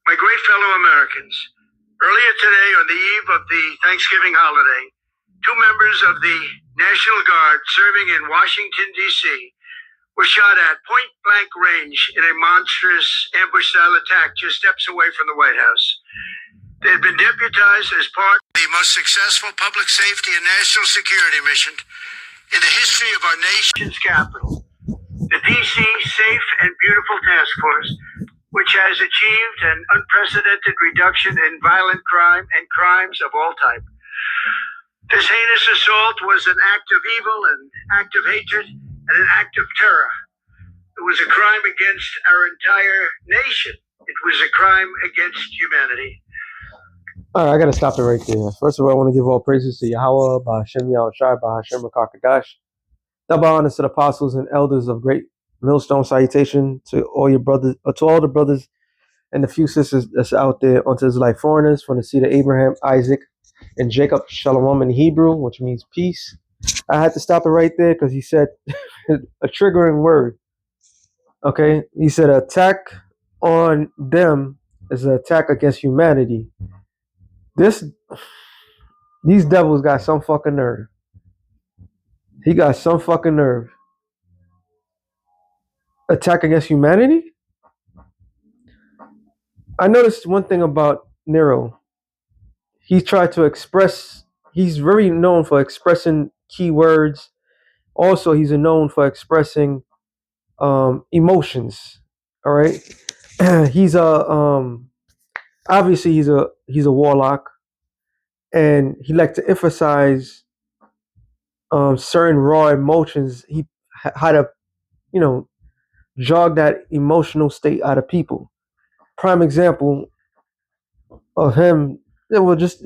My great fellow Americans, earlier today, on the eve of the Thanksgiving holiday, two members of the National Guard serving in Washington, D.C., were shot at point-blank range in a monstrous ambush-style attack just steps away from the White House. They had been deputized as part of the most successful public safety and national security mission in the history of our nation's capital, the D.C. Safe and Beautiful Task Force, which has achieved an unprecedented reduction in violent crime and crimes of all type. This heinous assault was an act of evil, an act of hatred, and an act of terror. It was a crime against our entire nation. It was a crime against humanity. All right, I gotta stop it right there. First of all, I want to give all praises to Yahweh, Bahashem Yahushai, Bahashem Rakakadash. Double honors to the apostles and elders of Great Millstone. Salutation to all your brothers, to all the brothers and the few sisters that's out there onto this life, foreigners from the seed of Abraham, Isaac, and Jacob. Shalom in Hebrew, which means peace. I had to stop it right there because he said a triggering word. Okay, he said attack on them is an attack against humanity. These devils got some fucking nerve. He got some fucking nerve. Attack against humanity? I noticed one thing about Nero. He tried to express, he's very known for expressing keywords. Also, he's known for expressing emotions. All right. He's obviously he's a warlock, and he liked to emphasize certain raw emotions. He had to, jog that emotional state out of people. Prime example of him, just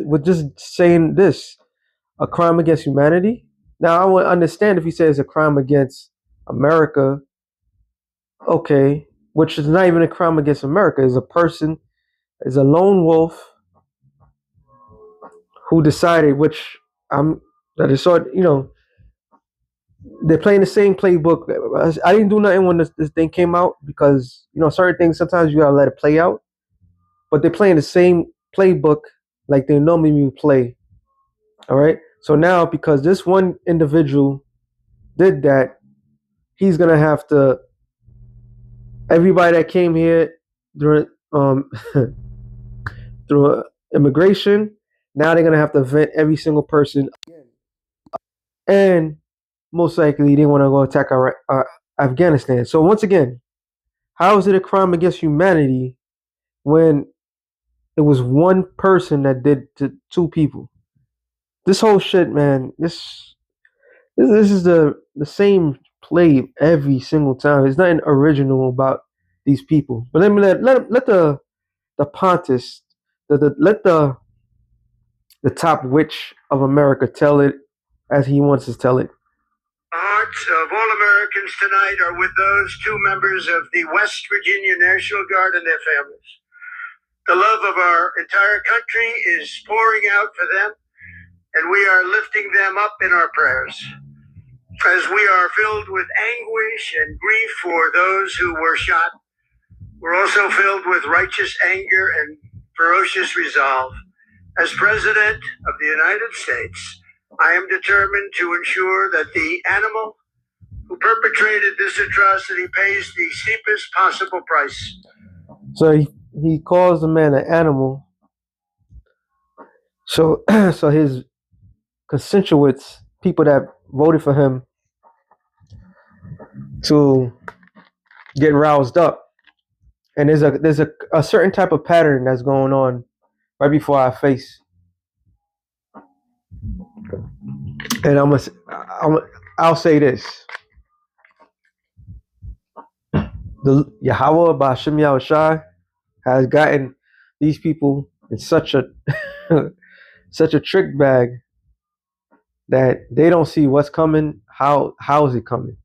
saying this, a crime against humanity. Now I would understand if he says a crime against America, okay, which is not even a crime against America. Is a person, is a lone wolf who decided, that is sort, they're playing the same playbook. I didn't do nothing when this thing came out because, certain things, sometimes you gotta let it play out. But they're playing the same playbook like they normally play. All right. So now, because this one individual did that, he's gonna have to. Everybody that came here during through immigration, now they're gonna have to vet every single person again. And most likely they want to go attack Afghanistan. So once again, how is it a crime against humanity when it was one person that did to two people? This whole shit, man. This is the same play every single time. There's nothing original about these people. But let me let the Pontius, let the top witch of America tell it as he wants to tell it. The hearts of all Americans tonight are with those two members of the West Virginia National Guard and their families. The love of our entire country is pouring out for them, and we are lifting them up in our prayers. As we are filled with anguish and grief for those who were shot, we're also filled with righteous anger and ferocious resolve. As President of the United States, I am determined to ensure that the animal who perpetrated this atrocity pays the steepest possible price. So he calls the man an animal. So his constituents, people that voted for him, to get roused up. And there's a certain type of pattern that's going on right before our face. And I'll say this. The Yahweh Ba'Shem Yahushai has gotten these people in such a trick bag that they don't see what's coming. How is it coming?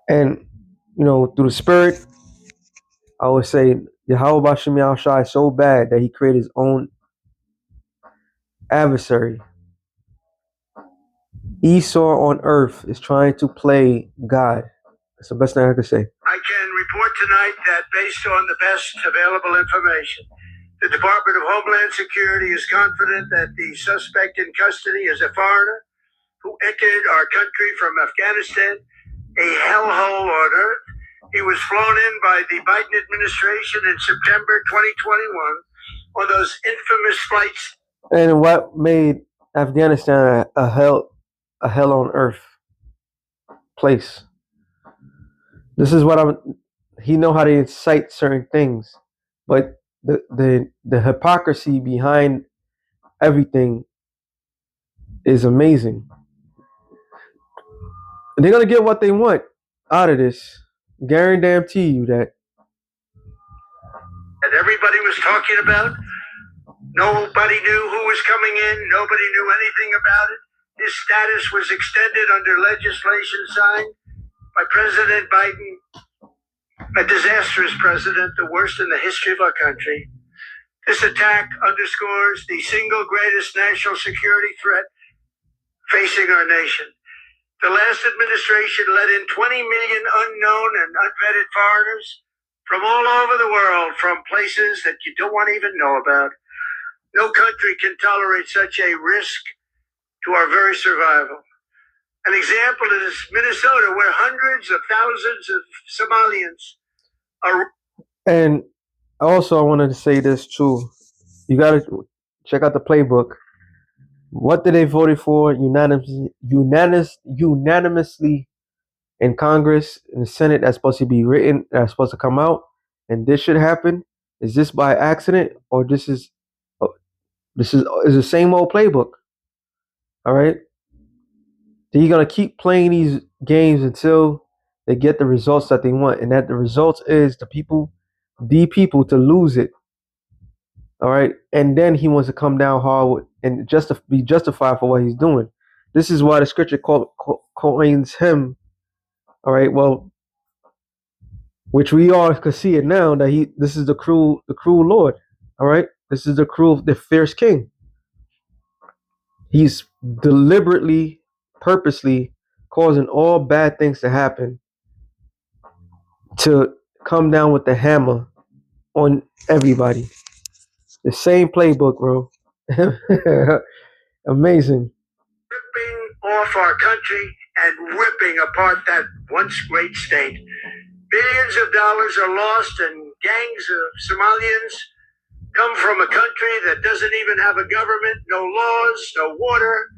And through the spirit, I would say Yahweh Ba'Shem Yahushai is so bad that he created his own adversary. Esau on earth is trying to play God. That's the best thing I can say. I can report tonight that based on the best available information, the Department of Homeland Security is confident that the suspect in custody is a foreigner who entered our country from Afghanistan, a hellhole on earth. He was flown in by the Biden administration in September 2021 on those infamous flights. And what made Afghanistan a hell on earth place? This is what I'm. He know how to incite certain things, but the hypocrisy behind everything is amazing. And they're gonna get what they want out of this. Guarantee you that. That everybody was talking about. Nobody knew who was coming in. Nobody knew anything about it. His status was extended under legislation signed by President Biden, a disastrous president, the worst in the history of our country. This attack underscores the single greatest national security threat facing our nation. The last administration let in 20 million unknown and unvetted foreigners from all over the world, from places that you don't want to even know about. No country can tolerate such a risk to our very survival. An example is Minnesota, where hundreds of thousands of Somalians are. And also, I wanted to say this too. You got to check out the playbook. What did they voted for unanimously in Congress, in the Senate? That's supposed to be written. That's supposed to come out, and this should happen. Is this by accident, or this is the same old playbook? All right. Then you're gonna keep playing these games until they get the results that they want, and that the results is the people to lose it. All right, and then he wants to come down hard and be justified for what he's doing. This is why the scripture coins him. All right, well, which we all could see it now that this is the cruel Lord. All right, this is the fierce king. He's deliberately, purposely causing all bad things to happen to come down with the hammer on everybody. The same playbook, bro. Amazing. Ripping off our country and ripping apart that once great state. Billions of dollars are lost, and gangs of Somalians come from a country that doesn't even have a government, no laws, no water,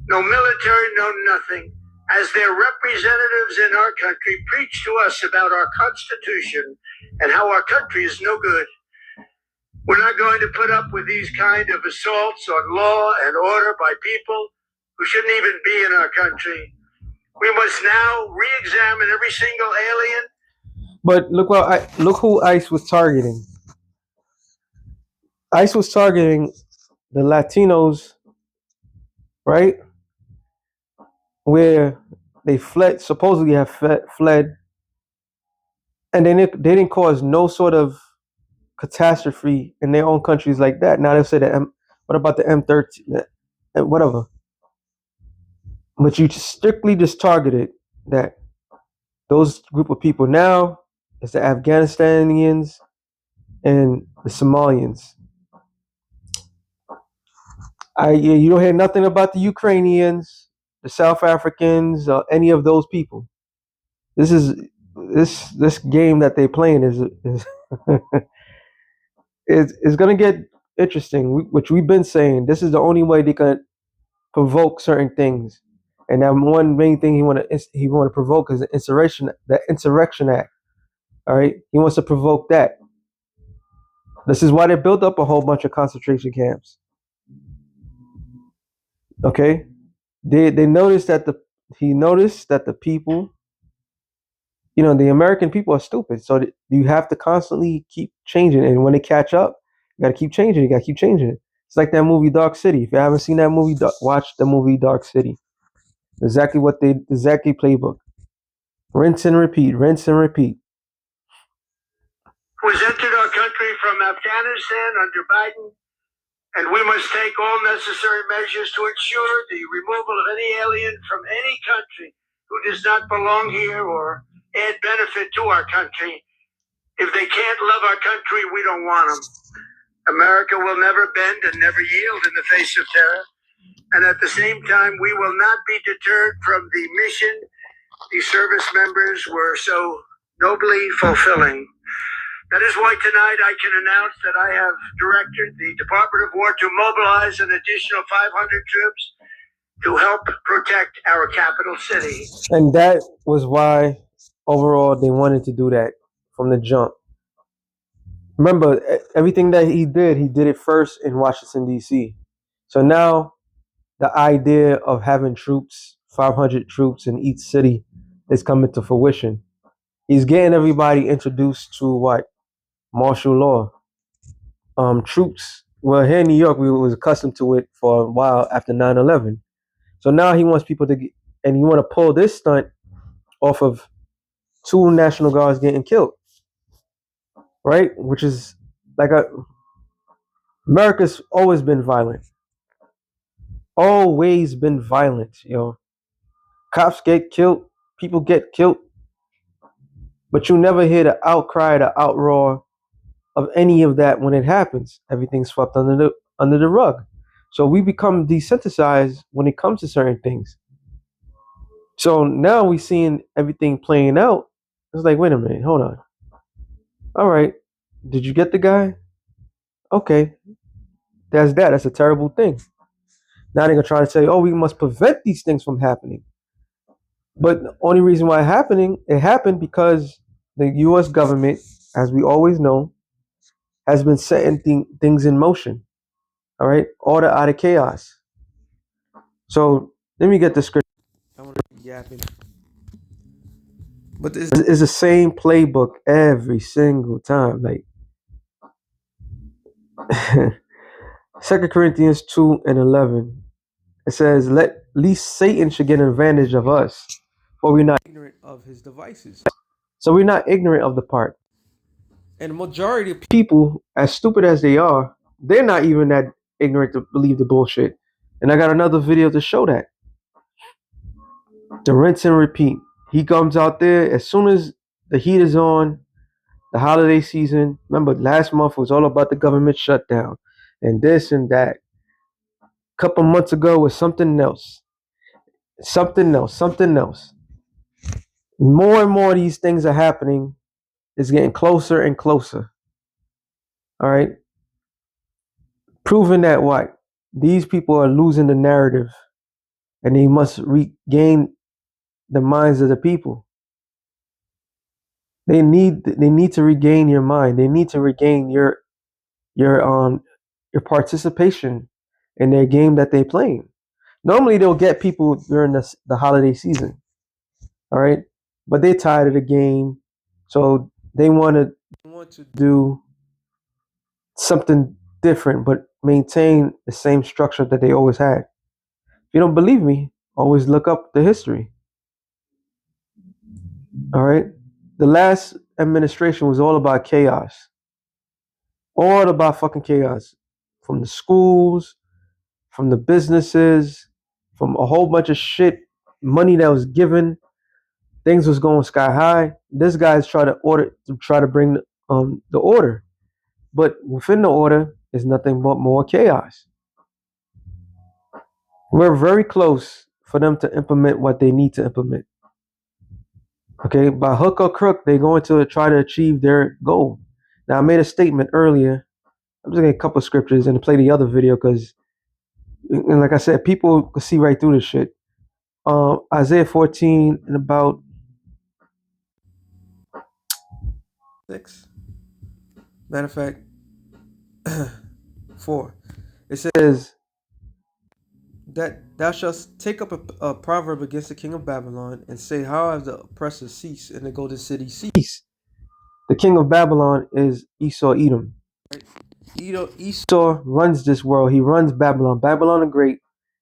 no military, no nothing. As their representatives in our country preach to us about our Constitution and how our country is no good. We're not going to put up with these kind of assaults on law and order by people who shouldn't even be in our country. We must now re-examine every single alien. But look who ICE was targeting. ICE was targeting the Latinos, right? Where they supposedly have fled, and they didn't cause no sort of catastrophe in their own countries like that. Now they'll say what about the M13, whatever. But you strictly just targeted that those group of people. Now it's the Afghanistanians and the Somalians. You don't hear nothing about the Ukrainians, the South Africans, or any of those people. This game that they're playing is going to get interesting. Which we've been saying, this is the only way they can provoke certain things. And that one main thing he want to provoke is the insurrection act. All right, he wants to provoke that. This is why they built up a whole bunch of concentration camps. Okay, they noticed that he noticed that the people, the American people are stupid. So you have to constantly keep changing, and when they catch up, you got to keep changing. You got to keep changing it. It's like that movie Dark City. If you haven't seen that movie, watch the movie Dark City. Exactly playbook. Rinse and repeat. Rinse and repeat. Was entered our country from Afghanistan under Biden, and we must take all necessary measures to ensure the removal of any alien from any country who does not belong here or add benefit to our country. If they can't love our country, we don't want them. America will never bend and never yield in the face of terror. And at the same time, we will not be deterred from the mission these service members were so nobly fulfilling. That is why tonight I can announce that I have directed the Department of War to mobilize an additional 500 troops to help protect our capital city. And that was why overall they wanted to do that from the jump. Remember, everything that he did it first in Washington, D.C. So now the idea of having troops, 500 troops in each city, is coming to fruition. He's getting everybody introduced to what? Martial law. Troops. Well, here in New York, we was accustomed to it for a while after 9/11. So now he wants people to get, and you want to pull this stunt off of two National Guards getting killed, right? Which is like America's always been violent. Always been violent, yo. Cops get killed, people get killed, but you never hear the outcry, the outroar of any of that when it happens. Everything's swept under the rug. So we become desensitized when it comes to certain things. So now we seeing everything playing out. It's like, wait a minute, hold on. All right, did you get the guy? Okay, that's that. That's a terrible thing. Now they're gonna try to say, oh, we must prevent these things from happening. But the only reason why it happened because the U.S. government, as we always know, has been setting things in motion. All right, order out of chaos. So let me get the script. I want to be yapping, but this is the same playbook every single time. Like Second Corinthians 2:11, it says, "Let least Satan should get an advantage of us, for we're not ignorant of his devices." So we're not ignorant of the part. And the majority of people, as stupid as they are, they're not even that ignorant to believe the bullshit. And I got another video to show that. The rinse and repeat. He comes out there as soon as the heat is on, the holiday season. Remember, last month was all about the government shutdown and this and that. A couple months ago was something else. Something else. Something else. More and more of these things are happening. It's getting closer and closer. All right. Proving that what? These people are losing the narrative and they must regain the minds of the people. They need to regain your mind. They need to regain your participation in their game that they're playing. Normally they'll get people during the holiday season. All right. But they're tired of the game. So they want to do something different but maintain the same structure that they always had. If you don't believe me, always look up the history. All right. The last administration was all about chaos. All about fucking chaos. From the schools, from the businesses, from a whole bunch of shit, money that was given, things was going sky high. This guy's try to bring the order. But within the order is nothing but more chaos. We're very close for them to implement what they need to implement. Okay, by hook or crook, they're going to try to achieve their goal. Now, I made a statement earlier. I'm just gonna get a couple of scriptures and play the other video because, and like I said, people can see right through this shit. Isaiah 14 and about 6. Matter of fact, 4. It says that thou shalt take up a proverb against the king of Babylon and say, how have the oppressors ceased and the golden city ceased? The king of Babylon is Esau Edom. Right? Esau runs this world. He runs Babylon. Babylon the Great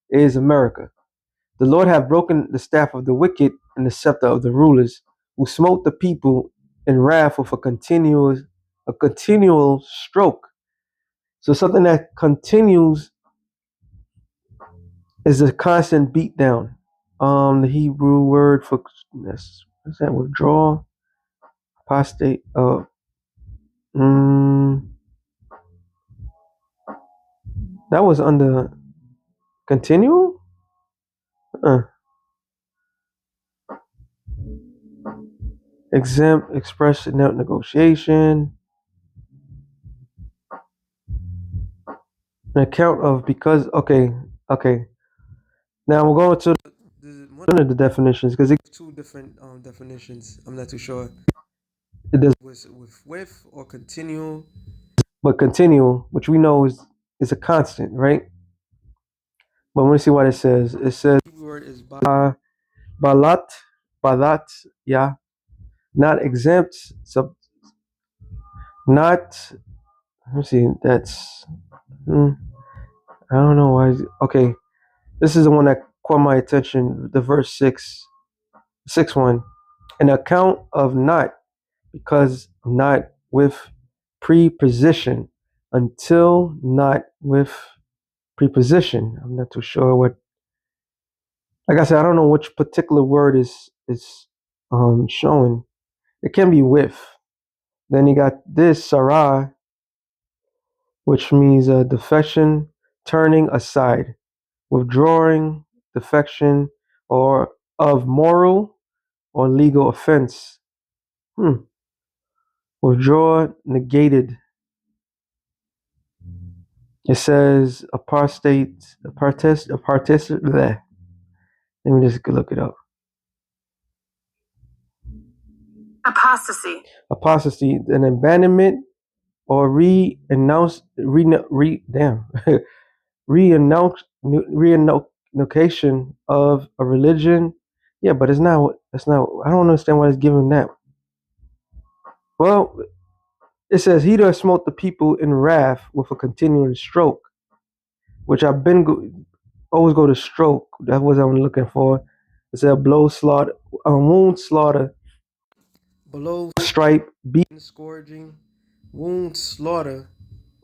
is America. The Lord hath broken the staff of the wicked and the scepter of the rulers, who smote the people in wrath with a continual stroke. So something that continues is a constant beat down. The Hebrew word for this What's that? Withdrawal, apostate. Mm, that was under continual. Uh, exempt, express net negotiation. An account of because. Okay. Now we're going to one of the definitions because it's two different definitions. I'm not too sure. It does with or continual, but continual, which we know is a constant, right? But let me see what it says. It says the word is balat, balat, yeah, not exempt, sub, not. Let me see. That's. Hmm, I don't know why. Okay, this is the one that caught my attention. The verse 6:1. An account of not because not with preposition until not with preposition. I'm not too sure what. Like I said, I don't know which particular word is showing. It can be with. Then you got this sarah, which means defection, turning aside, withdrawing, defection, or of moral or legal offense. Hmm. Withdraw, negated. It says bleh. Let me just look it up. Apostasy. Apostasy, an abandonment or reannunciation of a religion. Yeah, but it's not. That's not. I don't understand why it's giving that. Well, it says he does smote the people in wrath with a continuing stroke, which I've been always go to stroke. That was what I'm looking for. It said blow, slaughter, wound, slaughter, below, stripe, beating, scourging, wound, slaughter.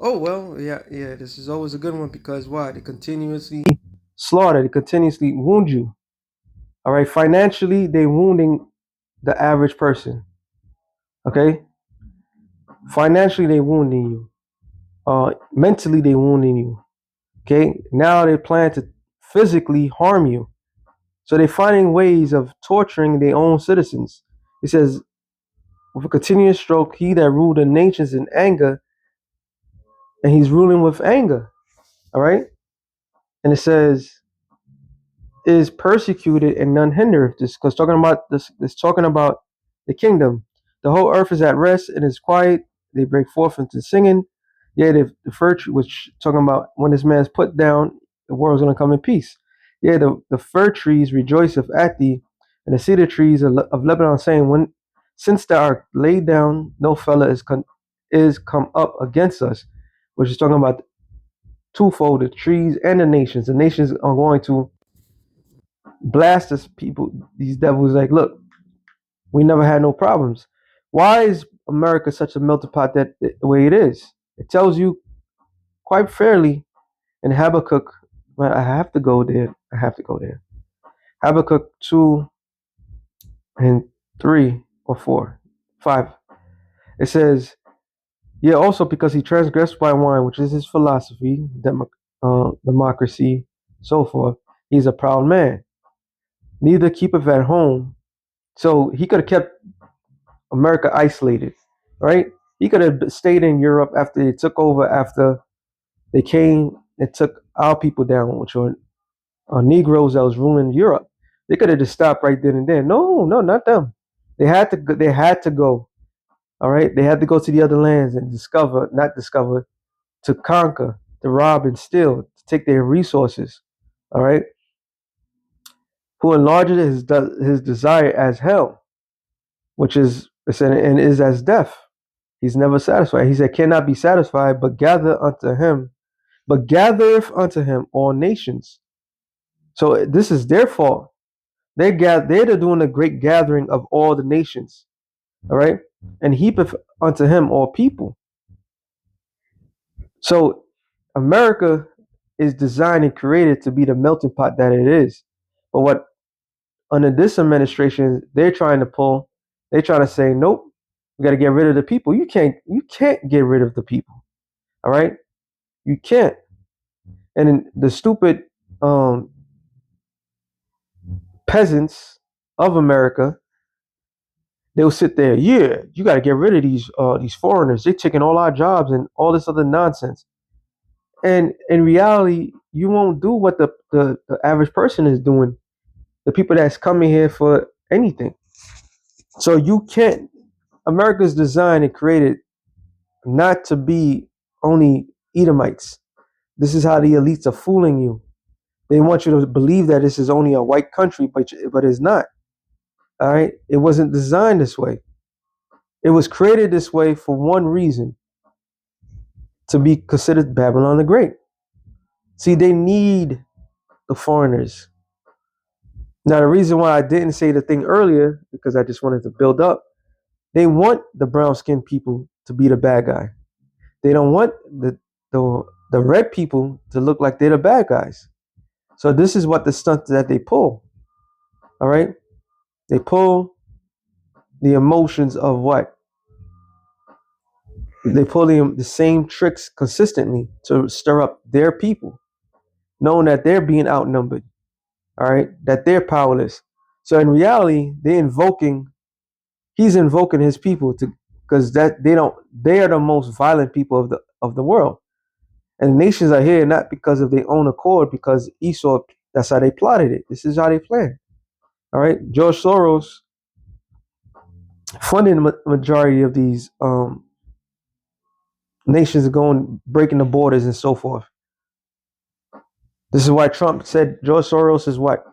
Oh well, yeah. This is always a good one because why? They continuously slaughter. They continuously wound you. All right. Financially, they wounding the average person. Okay. Financially, they wounding you. Mentally, they wounding you. Okay. Now they plan to physically harm you. So they're finding ways of torturing their own citizens. It says, with a continuous stroke, he that ruled the nations in anger, and he's ruling with anger. All right. And it says, is persecuted and none hindereth. This because talking about this talking about the kingdom. The whole earth is at rest and is quiet. They break forth into singing. Yeah, the fir tree, which talking about when this man's put down, the world's gonna come in peace. Yeah, the fir trees rejoiceth at thee, and the cedar trees of Lebanon, saying, when since thou art laid down, no fella is come up against us, which is talking about twofold: the trees and the nations. The nations are going to blast us people, these devils. Like, look, we never had no problems. Why is America such a melting pot that the way it is? It tells you quite fairly in Habakkuk. Well, I have to go there. Habakkuk 2 and 3 or 4, 5. It says, yeah, also because he transgressed by wine, which is his philosophy, democracy, so forth. He's a proud man. Neither keepeth at home. So he could have kept America isolated, right? He could have stayed in Europe after they took over, after they came and took our people down, which were Negroes that was ruling Europe. They could have just stopped right then and there. No, not them. They had to. They had to go. All right. They had to go to the other lands and not discover, to conquer, to rob and steal, to take their resources. All right. Who enlarges his desire as hell, which is and is as death. He's never satisfied. He said, cannot be satisfied, but gathereth unto him all nations. So this is their fault. They're doing a great gathering of all the nations. All right. And heapeth unto him all people. So America is designed and created to be the melting pot that it is. But what under this administration, they're trying to say, nope, we got to get rid of the people. You can't get rid of the people. All right, you can't. And then the stupid um, peasants of America, they'll sit there. Yeah, you got to get rid of these foreigners. They're taking all our jobs and all this other nonsense. And in reality, you won't do what the average person is doing. The people that's coming here for anything. So you can't. America's designed and created not to be only Edomites. This is how the elites are fooling you. They want you to believe that this is only a white country, but it's not. All right, it wasn't designed this way. It was created this way for one reason: to be considered Babylon the Great. See, they need the foreigners. Now, the reason why I didn't say the thing earlier, because I just wanted to build up, they want the brown skinned people to be the bad guy. They don't want the red people to look like they're the bad guys. So this is what the stunt that they pull. All right, they pull the emotions of what? They pull the same tricks consistently to stir up their people, knowing that they're being outnumbered. All right, that they're powerless. So in reality, he's invoking his people to, because that they are the most violent people of the world. And the nations are here not because of their own accord, because Esau, that's how they plotted it. This is how they planned. All right. George Soros funding the majority of these nations going, breaking the borders and so forth. This is why Trump said George Soros is what?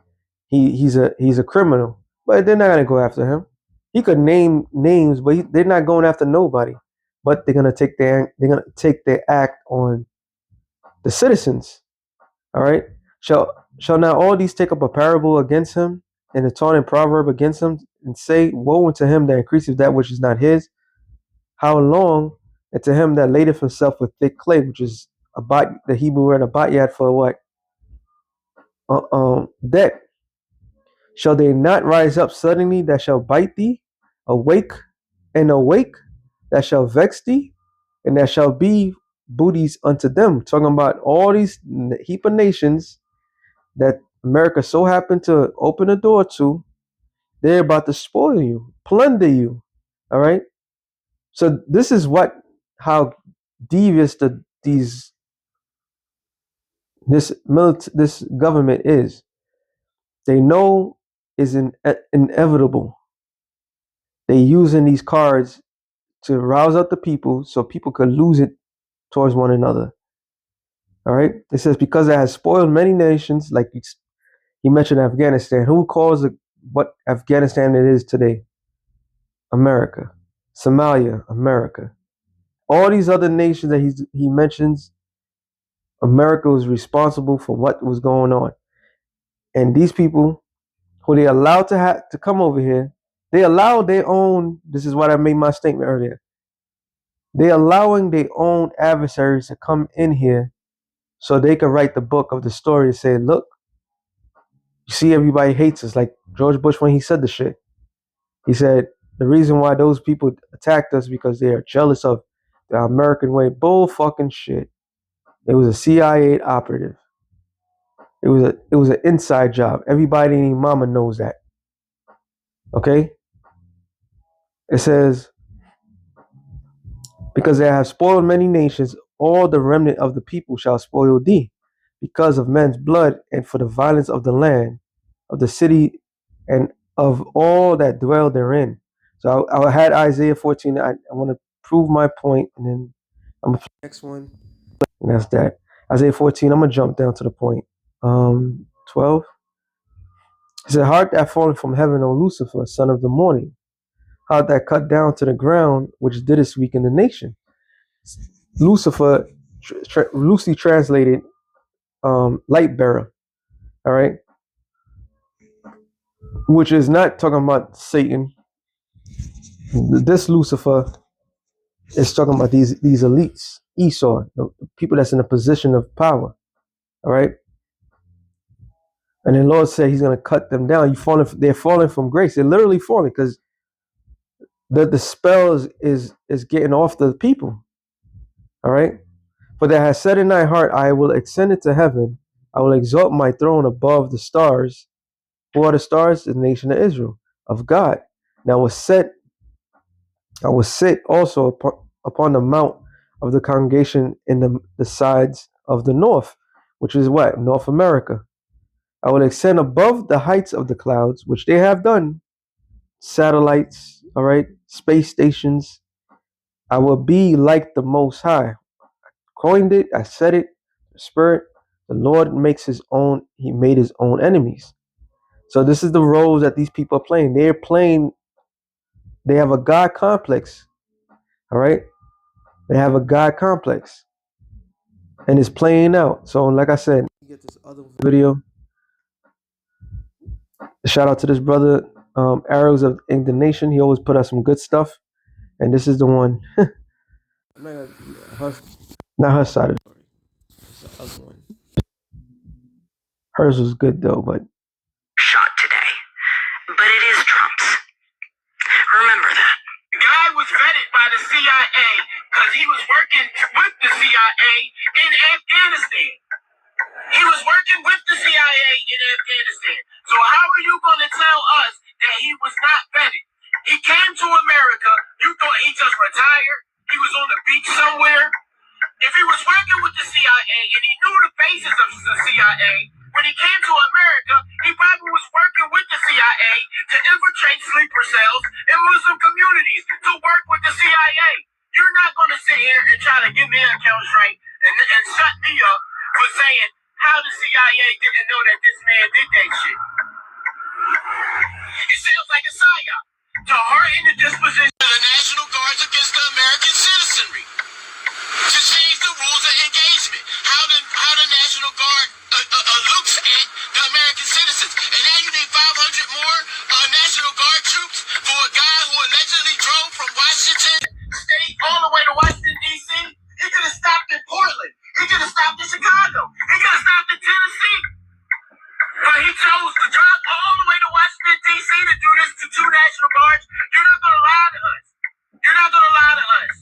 He's a criminal. But they're not going to go after him. He could name names, but they're not going after nobody. But they're going to take their act on the citizens. All right. Shall now all these take up a parable against him and a taunting proverb against him and say, woe unto him that increaseth that which is not his? How long? And to him that ladeth himself with thick clay, which is the Hebrew word abatyat for what? Debt. Shall they not rise up suddenly that shall bite thee? Awake that shall vex thee, and that shall be booties unto them. Talking about all these heap of nations that America so happened to open the door to. They're about to spoil you, plunder you. All right. So this is how devious this government is. They know is inevitable. They using these cards to rouse up the people so people could lose it towards one another. All right. It says because it has spoiled many nations, like you mentioned Afghanistan. Who calls what Afghanistan it is today? America. Somalia, America. All these other nations that he mentions, America was responsible for what was going on. And these people who they allowed to come over here, they allowed their own. This is what I made my statement earlier. They allowing their own adversaries to come in here so they could write the book of the story and say, look, you see, everybody hates us. Like George Bush when he said the shit. He said the reason why those people attacked us because they are jealous of the American way. Bull fucking shit. It was a CIA operative. It was an inside job. Everybody and mama knows that. Okay? It says, because they have spoiled many nations, all the remnant of the people shall spoil thee, because of men's blood and for the violence of the land, of the city, and of all that dwell therein. So I had Isaiah 14. I want to prove my point, and then I'm going to next one. And that's that. Isaiah 14, I'm going to jump down to the point. 12. It said, Heart that fallen from heaven, O Lucifer, son of the morning. Heart that cut down to the ground, which didst weaken the nation. Lucifer, loosely translated, light bearer. All right. Which is not talking about Satan. This Lucifer is talking about these elites, Esau, the people that's in a position of power. All right. And the Lord said He's going to cut them down. They're falling from grace. They're literally falling because the spell is getting off the people. All right. For that has said in thy heart, I will ascend it to heaven. I will exalt my throne above the stars. Who are the stars? The nation of Israel, of God. Now I will sit also upon the mount of the congregation in the sides of the north, which is what? North America. I will ascend above the heights of the clouds, which they have done. Satellites, all right, space stations. I will be like the Most High. Coined it, I said it. The Spirit, the Lord makes His own. He made His own enemies. So this is the roles that these people are playing. They're playing. They have a God complex. All right, they have a God complex, and it's playing out. So, like I said, you get this other video. Shout out to this brother, Arrows of Indignation. He always put out some good stuff, and this is the one. Not her side of the story. It's the other one. Hers was good though, but Shot today. But it is Trump's. Remember that. The guy was vetted by the CIA because he was working with the CIA in Afghanistan. He was working with the CIA in Afghanistan. So how are you going to tell us that he was not vetted? He came to America. You thought he just retired? He was on the beach somewhere? If he was working with the CIA and he knew the faces of the CIA, when he came to America, he probably was working with the CIA to infiltrate sleeper cells in Muslim communities to work with the CIA. You're not going to sit here and try to give me an account straight and shut me up for saying how the CIA didn't know that this man did that shit. It sounds like a psyop to harden the disposition of the National Guards against the American citizenry, to change the rules of engagement, how the National Guard looks at the American citizens. And now you need 500 more National Guard troops for a guy who allegedly drove from Washington State all the way to Washington, D.C. He could have stopped in Portland. He could have stopped in Chicago. He could have stopped in Tennessee. But he chose to drive all the way to Washington, D.C. to do this to two National Guards. You're not going to lie to us. You're not going to lie to us.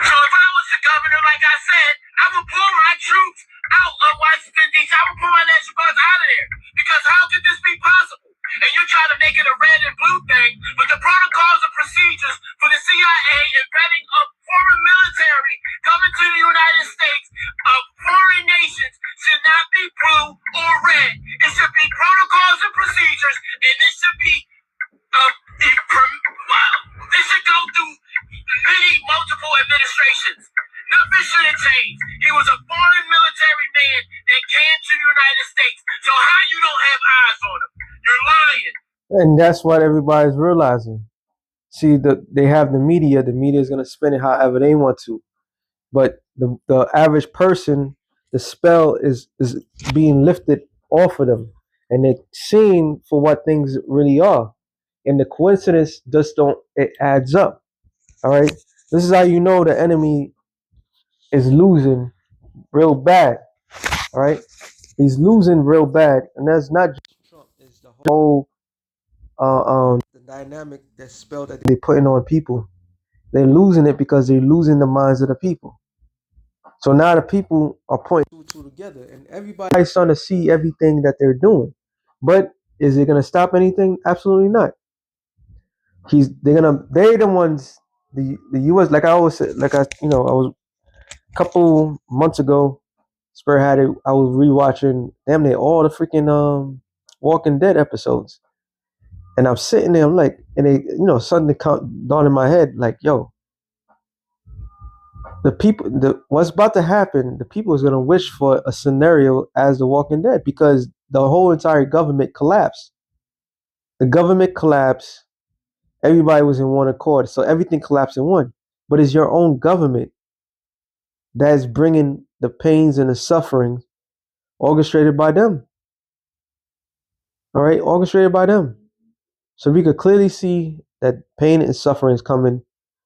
So if I was the governor, like I said, I would pull my troops out of Washington, D.C. I would pull my National Guards out of there. Because how could this be possible? And you try to make it a red and blue thing, but the protocols and procedures for the CIA and vetting of foreign military coming to the United States of foreign nations should not be blue or red. It should be protocols and procedures, and it should be it should go through multiple administrations. Nothing should have changed. He was a foreign military man that came to the United States. So how you don't have eyes on him? You're lying. and that's what everybody's realizing. See, they have the media. The media is gonna spin it however they want to, but the average person, the spell is being lifted off of them, and they're seeing for what things really are, and the coincidence just don't, it adds up. All right, this is how you know the enemy is losing real bad. All right, he's losing real bad, and that's not just Trump. It's the whole the dynamic, that spell that they're putting on people. They're losing it because they're losing the minds of the people. So now the people are pointing two and two together, and everybody's starting to see everything that they're doing. But is it going to stop anything? Absolutely not. They're the ones. The U.S. Like I always said, I was a couple months ago. Spur had it. I was rewatching damn near all the freaking Walking Dead episodes, and I'm sitting there. I'm like, and they, suddenly dawned in my head, like, yo, the people, what's about to happen, the people is going to wish for a scenario as the Walking Dead, because the whole entire government collapsed. The government collapsed. Everybody was in one accord, so everything collapsed in one. But it's your own government that is bringing the pains and the suffering, orchestrated by them. All right, orchestrated by them. So we could clearly see that pain and suffering is coming,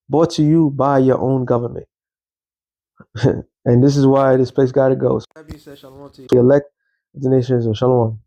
brought to you by your own government. And this is why this place got to go. So that being said, shalom to the elect of the nations, and shalom.